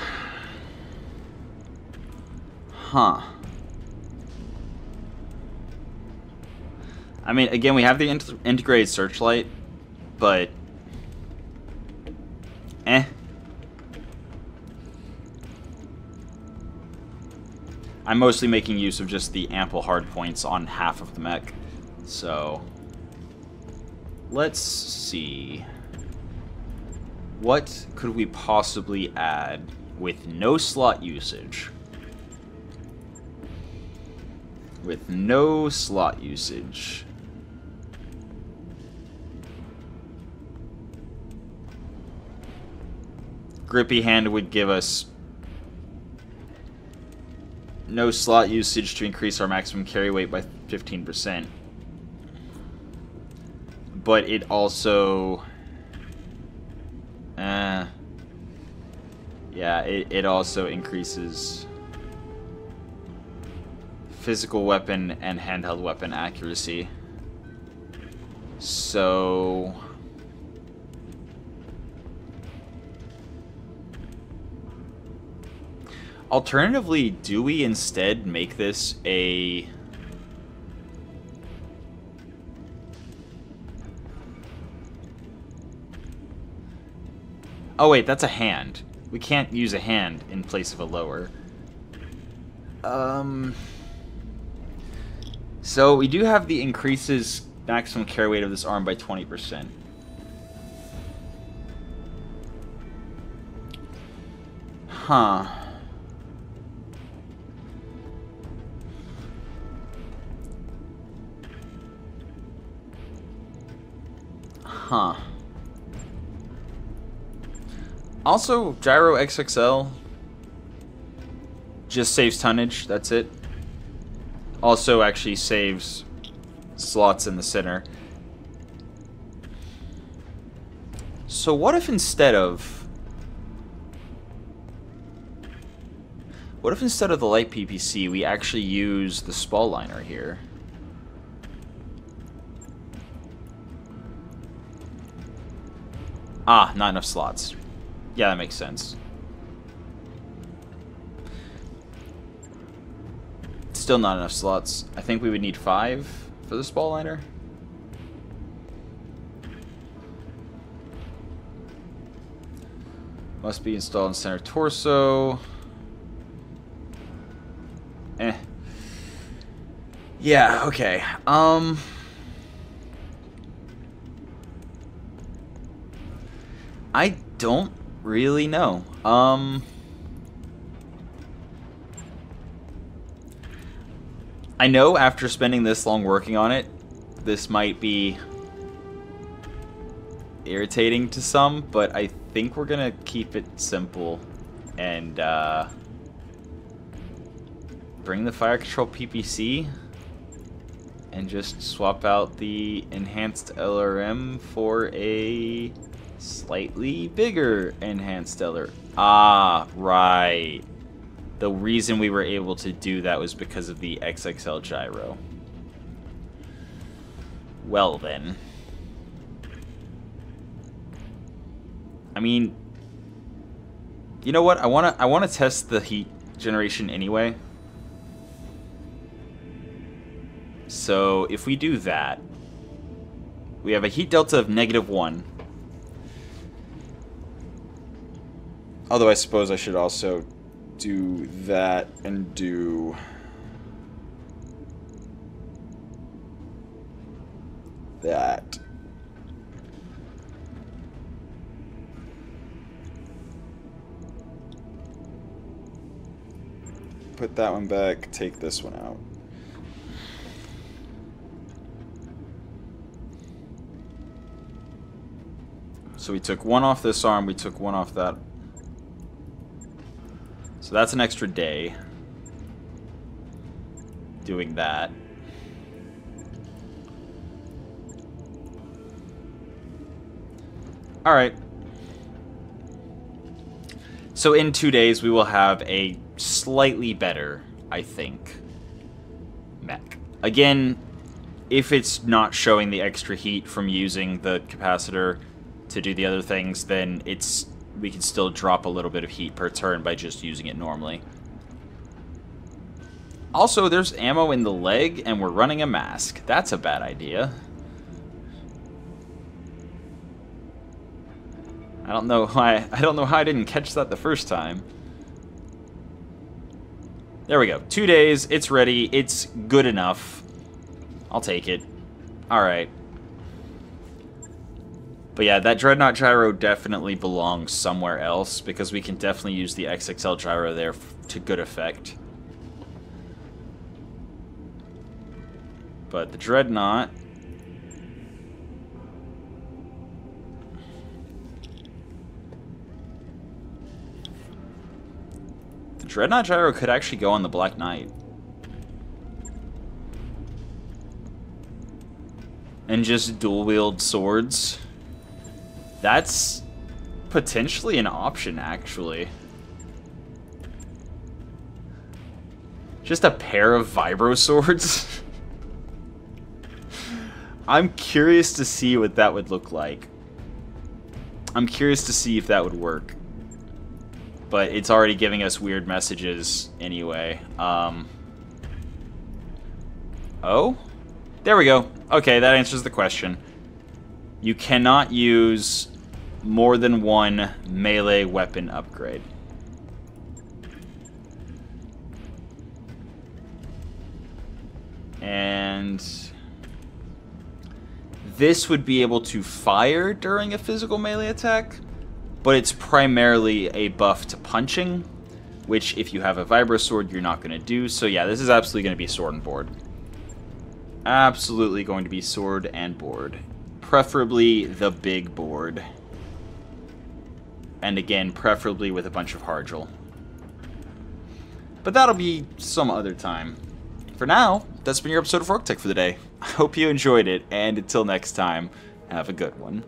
Huh. I mean, again, we have the integrated searchlight, but I'm mostly making use of just the ample hard points on half of the mech. So, let's see. What could we possibly add with no slot usage? With no slot usage. Grippy Hand would give us no slot usage to increase our maximum carry weight by 15%. But it also... yeah, it also increases physical weapon and handheld weapon accuracy. So... alternatively, do we instead make this a... oh wait, that's a hand. We can't use a hand in place of a lower. So we do have the increases maximum carry weight of this arm by 20%. Huh. Huh. Also, Gyro XXL just saves tonnage, that's it. Also actually saves slots in the center. So what if instead of What if instead of the light PPC, we actually use the spall liner here? Ah, not enough slots. Yeah, that makes sense. Still not enough slots. I think we would need 5 for the spall liner. Must be installed in center torso. Yeah, okay. I don't really know. I know after spending this long working on it, this might be irritating to some, but I think we're gonna keep it simple and bring the fire control PPC and just swap out the enhanced LRM for a slightly bigger enhanced LRM. Ah, right. The reason we were able to do that was because of the XXL gyro. Well then. I mean, you know what? I wanna test the heat generation anyway. So if we do that, we have a heat delta of -1. Although I suppose I should also do that and do that. Put that one back, take this one out. So we took 1 off this arm, we took 1 off that. So that's an extra day doing that. Alright. So in 2 days we will have a slightly better, I think, mech. Again, if it's not showing the extra heat from using the capacitor to do the other things, then we can still drop a little bit of heat per turn by just using it normally. Also, there's ammo in the leg, and we're running a mask. That's a bad idea. I don't know how I didn't catch that the first time. There we go. 2 days, it's ready, it's good enough. I'll take it. Alright. But yeah, that Dreadnought Gyro definitely belongs somewhere else, because we can definitely use the XXL Gyro there to good effect. But the Dreadnought... The Dreadnought Gyro could actually go on the Black Knight. And just dual-wield swords. That's potentially an option, actually. Just a pair of vibro swords. I'm curious to see what that would look like. I'm curious to see if that would work. But it's already giving us weird messages anyway. Oh? There we go. Okay, that answers the question. You cannot use more than one melee weapon upgrade. And this would be able to fire during a physical melee attack, but it's primarily a buff to punching, which if you have a vibro sword, you're not going to do. So yeah, this is absolutely going to be sword and board. Absolutely going to be sword and board. Preferably the big board. And again, preferably with a bunch of Hargel. But that'll be some other time. For now, that's been your episode of Roguetech for the day. I hope you enjoyed it, and until next time, have a good one.